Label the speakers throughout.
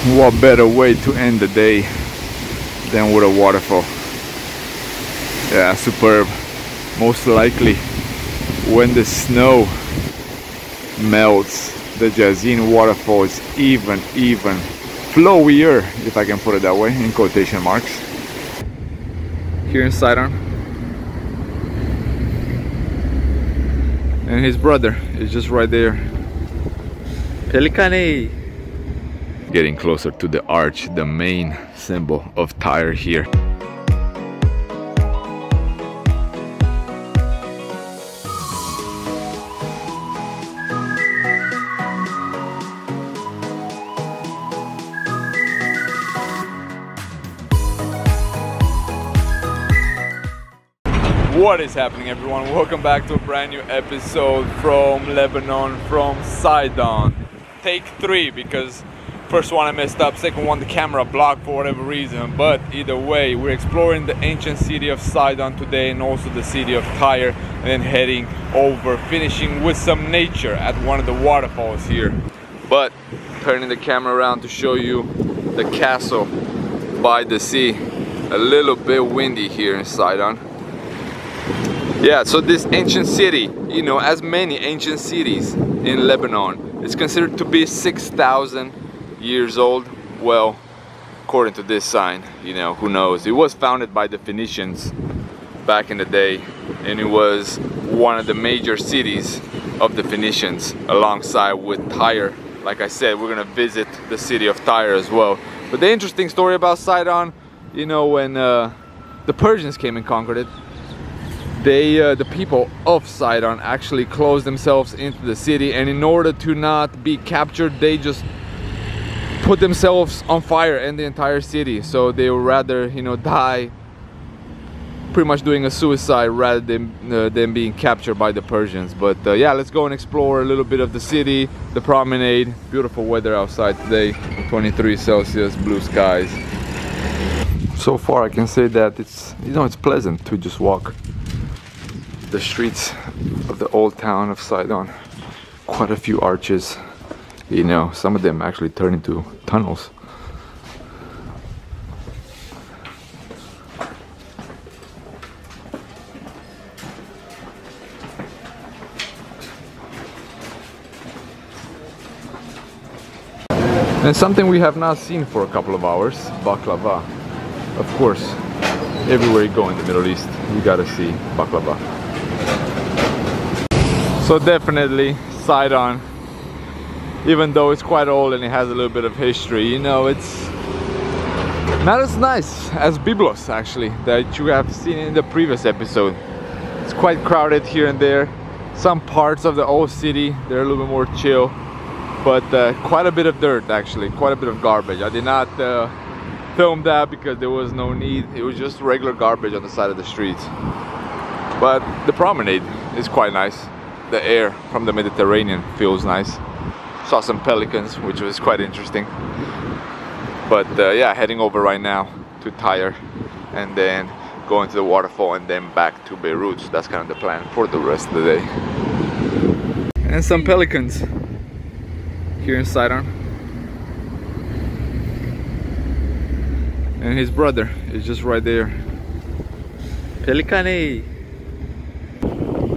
Speaker 1: What better way to end the day than with a waterfall? Yeah, superb. Most likely when the snow melts, the Jazin waterfall is even flowier, if I can put it that way, in quotation marks. Here in Sidon. And his brother is just right there. Pelikane! Getting closer to the arch, the main symbol of Tyre here. What is happening, everyone? Welcome back to a brand new episode from Lebanon, from Sidon. Take 3, because first one I messed up, second one the camera blocked for whatever reason, but either way we're exploring the ancient city of Sidon today and also the city of Tyre, and then heading over, finishing with some nature at one of the waterfalls here. But turning the camera around to show you the castle by the sea. A little bit windy here in Sidon. Yeah, so this ancient city, you know, as many ancient cities in Lebanon, it's considered to be 6,000 years old. Well, according to this sign, you know, who knows. It was founded by the Phoenicians back in the day, and it was one of the major cities of the Phoenicians, alongside with Tyre. Like I said, we're gonna visit the city of Tyre as well. But the interesting story about Sidon, you know, when the Persians came and conquered it, the people of Sidon actually closed themselves into the city, and in order to not be captured, they just put themselves on fire and the entire city. So they would rather, you know, die pretty much doing a suicide rather than being captured by the Persians. But yeah, let's go and explore a little bit of the city, the promenade. Beautiful weather outside today, 23 Celsius, blue skies. So far I can say that it's, you know, it's pleasant to just walk the streets of the old town of Sidon. Quite a few arches, you know, some of them actually turn into tunnels. And something we have not seen for a couple of hours, baklava. Of course, everywhere you go in the Middle East, you gotta see baklava. So definitely Sidon, even though it's quite old and it has a little bit of history, you know, it's not as nice as Byblos, actually, that you have seen in the previous episode. It's quite crowded here and there. Some parts of the old city, they're a little bit more chill, but quite a bit of dirt, actually, quite a bit of garbage. I did not film that because there was no need. It was just regular garbage on the side of the streets. But the promenade is quite nice. The air from the Mediterranean feels nice. Saw some pelicans, which was quite interesting. But yeah, heading over right now to Tyre, and then going to the waterfall, and then back to Beirut. So that's kind of the plan for the rest of the day. And some pelicans here in Sidon. And his brother is just right there. Pelikane!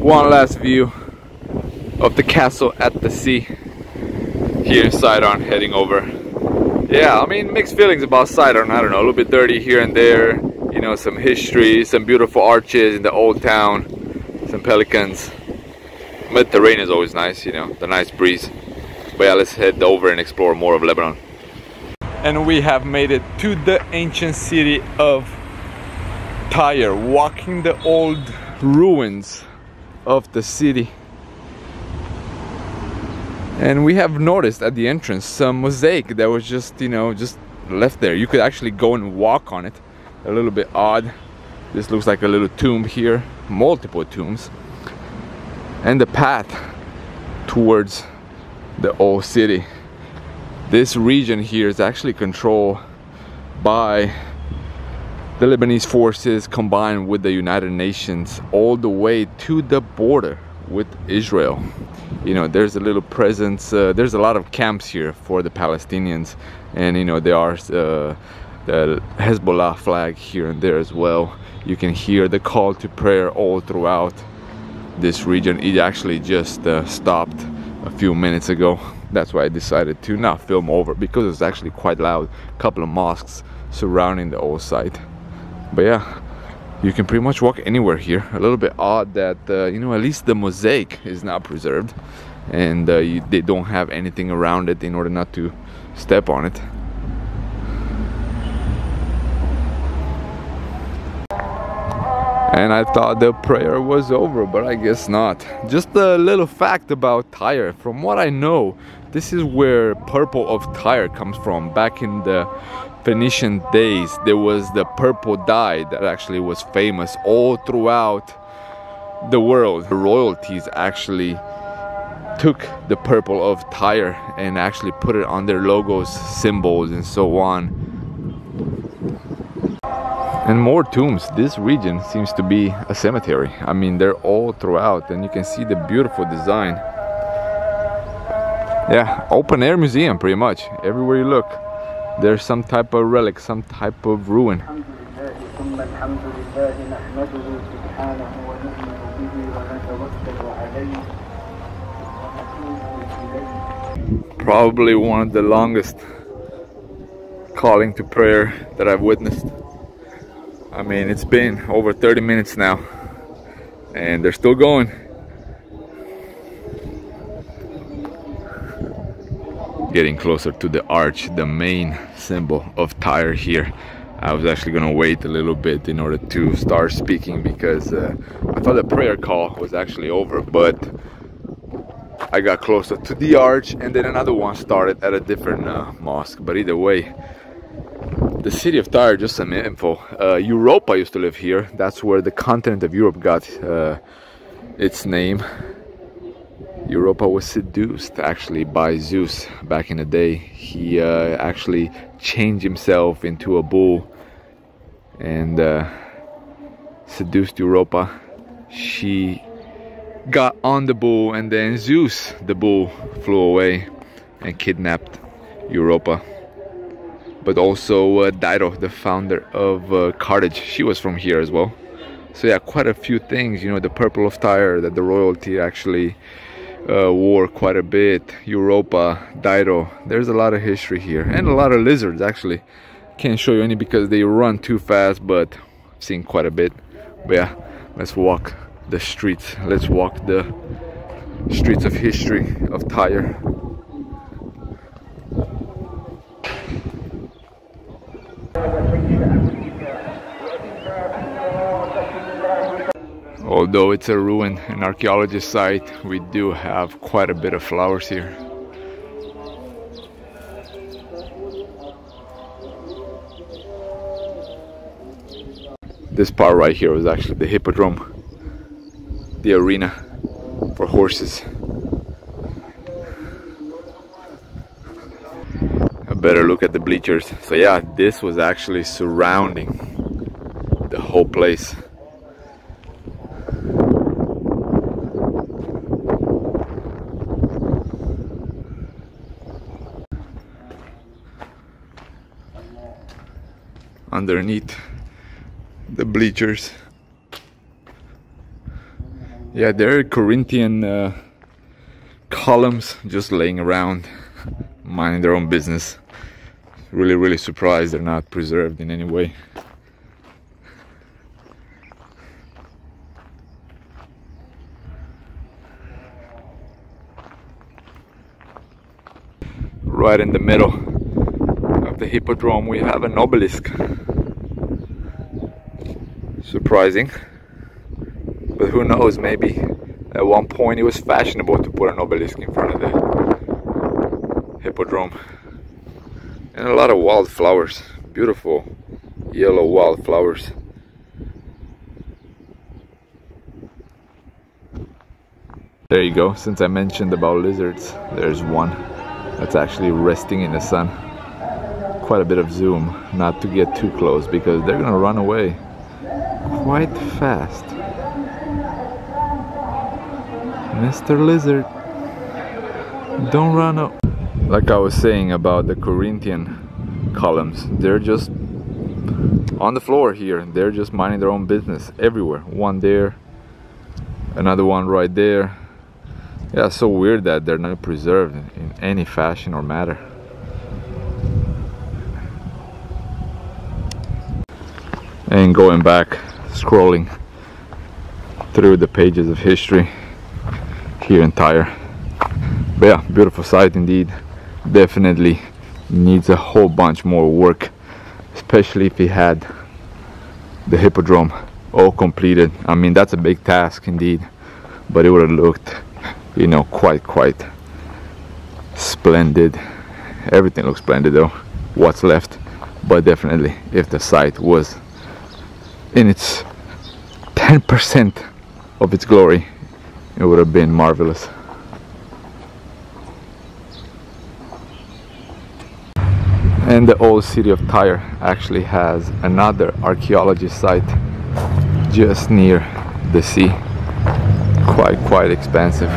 Speaker 1: One last view of the castle at the sea here in Sidon, heading over. Yeah, I mean, mixed feelings about Sidon. I don't know, a little bit dirty here and there, you know, some history, some beautiful arches in the old town, some pelicans. Mediterranean is always nice, you know, the nice breeze. But yeah, let's head over and explore more of Lebanon. And we have made it to the ancient city of Tyre, walking the old ruins of the city. And we have noticed at the entrance some mosaic that was just, you know, just left there. You could actually go and walk on it. A little bit odd. This looks like a little tomb here, multiple tombs. And the path towards the old city. This region here is actually controlled by the Lebanese forces combined with the United Nations all the way to the border with Israel. You know, there's a little presence, there's a lot of camps here for the Palestinians, and you know, there are the Hezbollah flag here and there as well. You can hear the call to prayer all throughout this region. It actually just stopped a few minutes ago. That's why I decided to not film over, because it's actually quite loud. A couple of mosques surrounding the old site. But yeah, you can pretty much walk anywhere here. A little bit odd that you know, at least the mosaic is not preserved, and they don't have anything around it in order not to step on it. And I thought the prayer was over, but I guess not. Just a little fact about Tyre. From what I know, this is where purple of Tyre comes from. Back in the Phoenician days, there was the purple dye that actually was famous all throughout the world. The royalties actually took the purple of Tyre and actually put it on their logos, symbols, and so on. And more tombs. This region seems to be a cemetery. I mean, they're all throughout, and you can see the beautiful design. Yeah, open air museum pretty much. Everywhere you look, there's some type of relic, some type of ruin. Probably one of the longest calling to prayer that I've witnessed. I mean, it's been over 30 minutes now, and they're still going. Getting closer to the arch, the main symbol of Tyre here. I was actually gonna wait a little bit in order to start speaking, because I thought the prayer call was actually over, but I got closer to the arch, and then another one started at a different mosque. But either way, the city of Tyre, just some info. Europa used to live here. That's where the continent of Europe got its name. Europa was seduced actually by Zeus back in the day. He actually changed himself into a bull and seduced Europa. She got on the bull, and then Zeus, the bull, flew away and kidnapped Europa. But also Dido, the founder of Carthage, she was from here as well. So yeah, quite a few things. You know, the purple of Tyre that the royalty actually wore quite a bit. Europa, Dido. There's a lot of history here, and a lot of lizards actually. Can't show you any because they run too fast, but I've seen quite a bit. But yeah, let's walk the streets. Let's walk the streets of history of Tyre. Although it's a ruin, an archaeologist site, we do have quite a bit of flowers here. This part right here was actually the hippodrome, the arena for horses. A better look at the bleachers. So yeah, this was actually surrounding the whole place. Underneath the bleachers. Yeah, there are Corinthian columns just laying around, minding their own business. Really surprised they're not preserved in any way. Right in the middle of the hippodrome we have an obelisk. Surprising, but who knows, maybe at one point it was fashionable to put an obelisk in front of the hippodrome. And a lot of wildflowers, beautiful yellow wildflowers. There you go. Since I mentioned about lizards, there's one that's actually resting in the sun. Quite a bit of zoom, not to get too close because they're gonna run away quite fast. Mr. Lizard, don't run up. Like I was saying about the Corinthian columns, they're just on the floor here. They're just minding their own business everywhere. One there, another one right there. Yeah, it's so weird that they're not preserved in any fashion or matter. And going back, scrolling through the pages of history here in Tyre. But yeah, beautiful site indeed. Definitely needs a whole bunch more work, especially if he had the hippodrome all completed. I mean, that's a big task indeed, but it would have looked, you know, quite splendid. Everything looks splendid though, what's left. But definitely, if the site was in its 10% of its glory, it would have been marvelous. And the old city of Tyre actually has another archaeology site just near the sea. Quite expensive.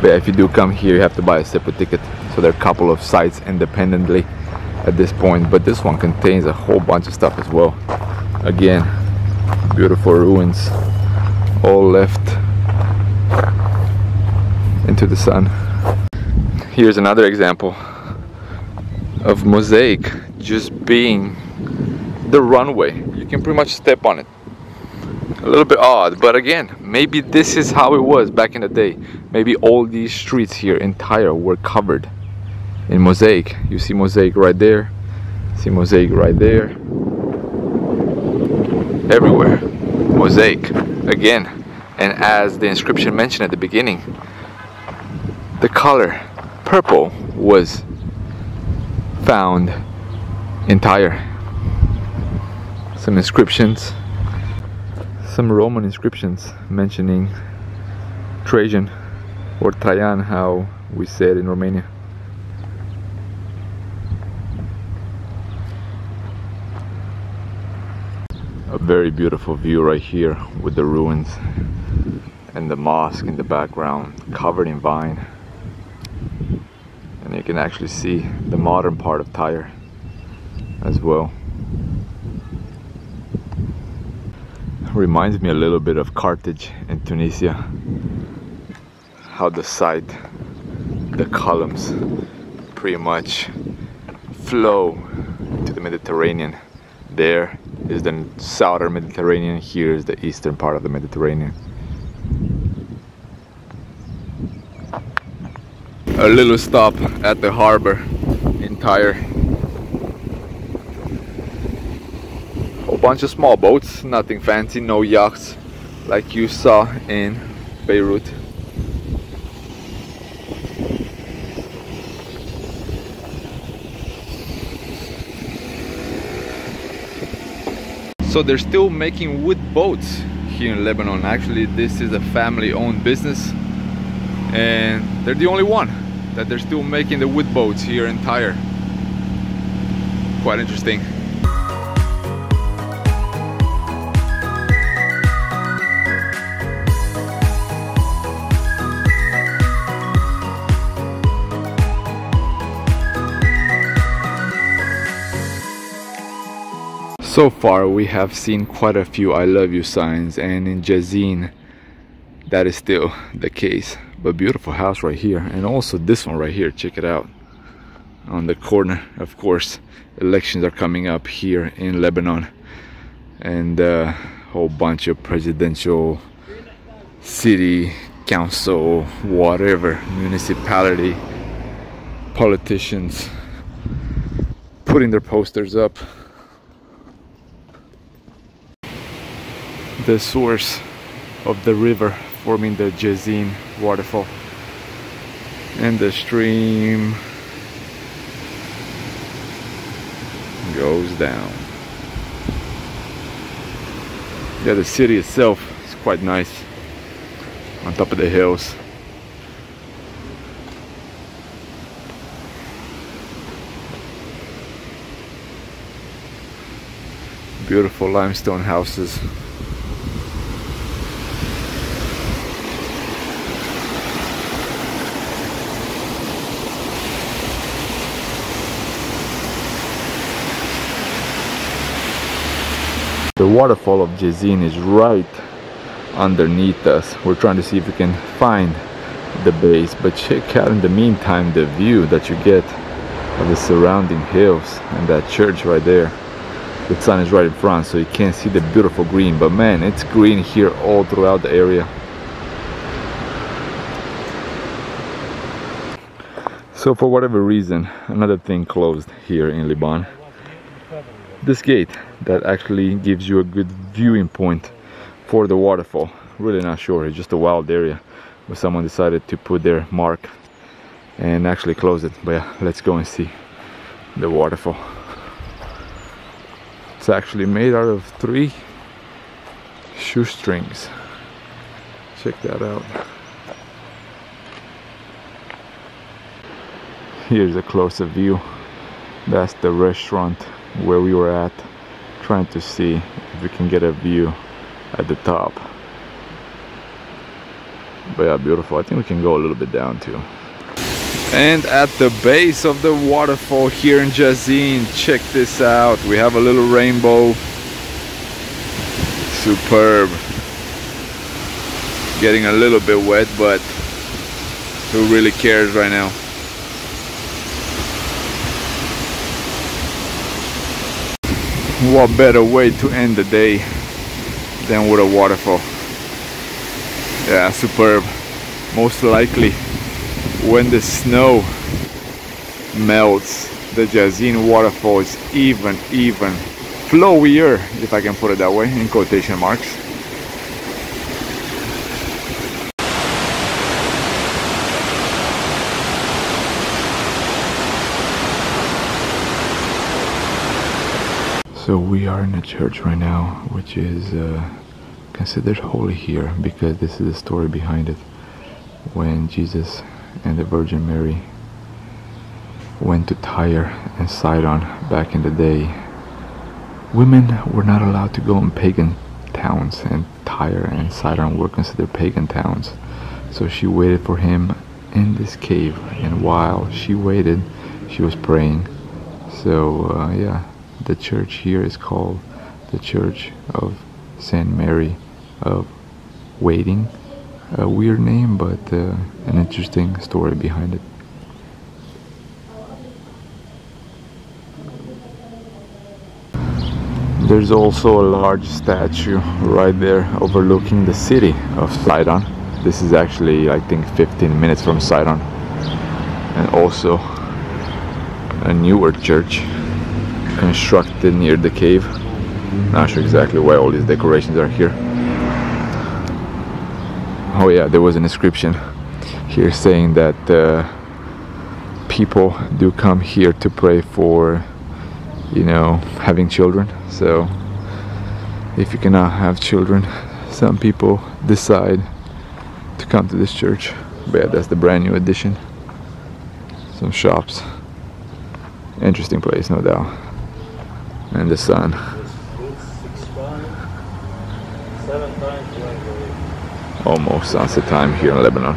Speaker 1: But if you do come here, you have to buy a separate ticket. So there are a couple of sites independently at this point, but this one contains a whole bunch of stuff as well. Again, beautiful ruins, all left into the sun. Here's another example of mosaic just being the runway. You can pretty much step on it. A little bit odd, but again, maybe this is how it was back in the day. Maybe all these streets here in Tyre were covered in mosaic. You see mosaic right there, see mosaic right there. Everywhere, mosaic again. And as the inscription mentioned at the beginning, the color purple was found in Tyre. Some inscriptions, some Roman inscriptions mentioning Trajan, or Trajan, how we say it in Romania. A very beautiful view right here with the ruins and the mosque in the background covered in vine. And you can actually see the modern part of Tyre as well. Reminds me a little bit of Carthage in Tunisia. How the site, the columns pretty much flow to the Mediterranean. There is the southern Mediterranean, here is the eastern part of the Mediterranean. A little stop at the harbor in Tyre. A bunch of small boats, nothing fancy, no yachts like you saw in Beirut. So they're still making wood boats here in Lebanon. Actually, this is a family-owned business, and they're the only one that they're still making the wood boats here in Tyre. Quite interesting. So far we have seen quite a few I love you signs, and in Jezzine that is still the case. But beautiful house right here, and also this one right here, check it out on the corner. Of course, elections are coming up here in Lebanon, and a whole bunch of presidential, city council, whatever, municipality politicians putting their posters up. The source of the river forming the Jezzine waterfall, and the stream goes down. Yeah, the city itself is quite nice on top of the hills. Beautiful limestone houses. The waterfall of Jezin is right underneath us. We're trying to see if we can find the base, but check out in the meantime the view that you get of the surrounding hills and that church right there. The sun is right in front, so you can't see the beautiful green, but man, it's green here all throughout the area. So for whatever reason, another thing closed here in Liban. This gate that actually gives you a good viewing point for the waterfall. Really not sure, it's just a wild area where someone decided to put their mark and actually close it. But yeah, let's go and see the waterfall. It's actually made out of 3 shoestrings. Check that out. Here's a closer view. That's the restaurant where we were at, trying to see if we can get a view at the top. But yeah, beautiful. I think we can go a little bit down too. And at the base of the waterfall here in Jezin, check this out. We have a little rainbow. Superb. Getting a little bit wet, but who really cares right now? What better way to end the day than with a waterfall? Yeah, superb. Most likely when the snow melts, the Jezin waterfall is even flowier, if I can put it that way, in quotation marks. So we are in a church right now, which is considered holy here because this is the story behind it. When Jesus and the Virgin Mary went to Tyre and Sidon back in the day, women were not allowed to go in pagan towns, and Tyre and Sidon were considered pagan towns. So she waited for him in this cave, and while she waited, she was praying. So yeah, the church here is called the Church of Saint Mary of Waiting. A weird name, but an interesting story behind it. There's also a large statue right there overlooking the city of Sidon. This is actually, I think, 15 minutes from Sidon. And also a newer church constructed near the cave. Not sure exactly why all these decorations are here. Oh yeah, there was an inscription here saying that people do come here to pray for, you know, having children. So if you cannot have children, some people decide to come to this church. But yeah, that's the brand new addition. Some shops. Interesting place, no doubt. And the sun. Almost sunset time here in Lebanon.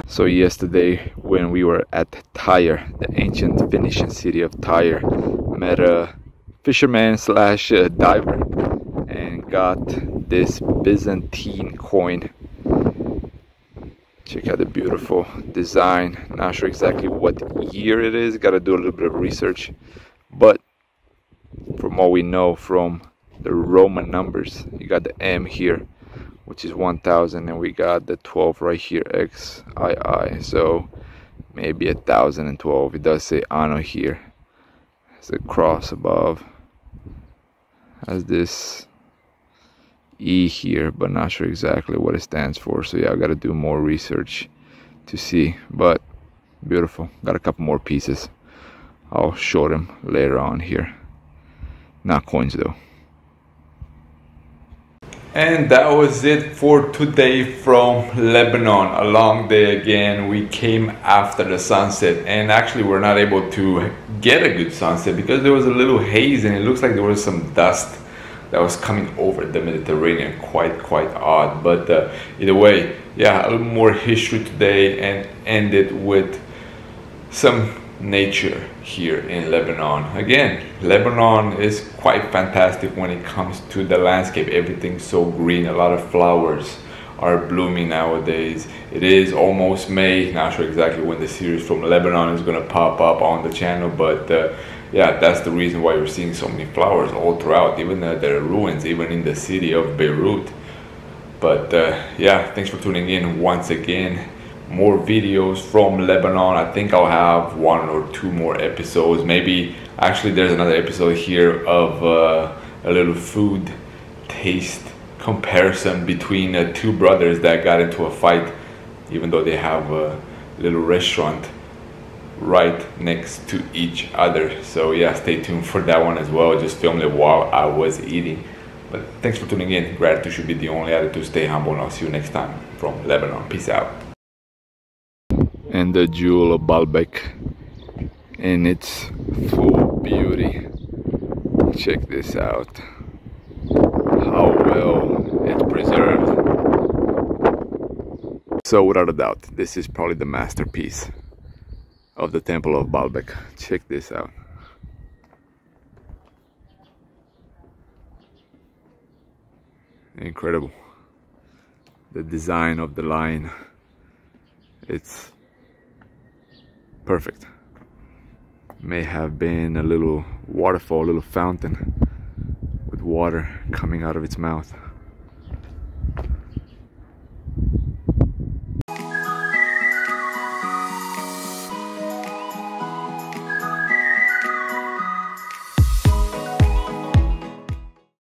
Speaker 1: So yesterday when we were at Tyre, the ancient Phoenician city of Tyre, met a fisherman slash diver and got this Byzantine coin. Check out the beautiful design. Not sure exactly what year it is, gotta do a little bit of research, but from what we know from the Roman numbers, you got the M here, which is 1000, and we got the 12 right here, XII, so maybe 1012. It does say Anno here. There's a cross above, has this E here, but not sure exactly what it stands for. So yeah, I gotta do more research to see, but beautiful. Got a couple more pieces. I'll show them later on here. Not coins though. And that was it for today from Lebanon. A long day again. We came after the sunset, and actually we're not able to get a good sunset because there was a little haze and it looks like there was some dust that was coming over the Mediterranean. Quite odd, but either way, yeah, a little more history today, and ended with some nature here in Lebanon. Again, Lebanon is quite fantastic when it comes to the landscape. Everything's so green, a lot of flowers are blooming nowadays. It is almost May, not sure exactly when the series from Lebanon is gonna pop up on the channel, but yeah, that's the reason why you're seeing so many flowers all throughout, even there are ruins, even in the city of Beirut. But yeah, thanks for tuning in once again. More videos from Lebanon. I think I'll have 1 or 2 more episodes. Maybe, actually there's another episode here of a little food taste comparison between 2 brothers that got into a fight, even though they have a little restaurant right next to each other. So yeah, stay tuned for that one as well. Just filmed it while I was eating. But thanks for tuning in. Gratitude should be the only attitude. Stay humble, and I'll see you next time from Lebanon. Peace out. And the jewel of Baalbek in its full beauty. Check this out. How well it's preserved. So without a doubt, this is probably the masterpiece of the Temple of Baalbek. Check this out. Incredible. The design of the line, it's perfect. May have been a little waterfall, a little fountain with water coming out of its mouth.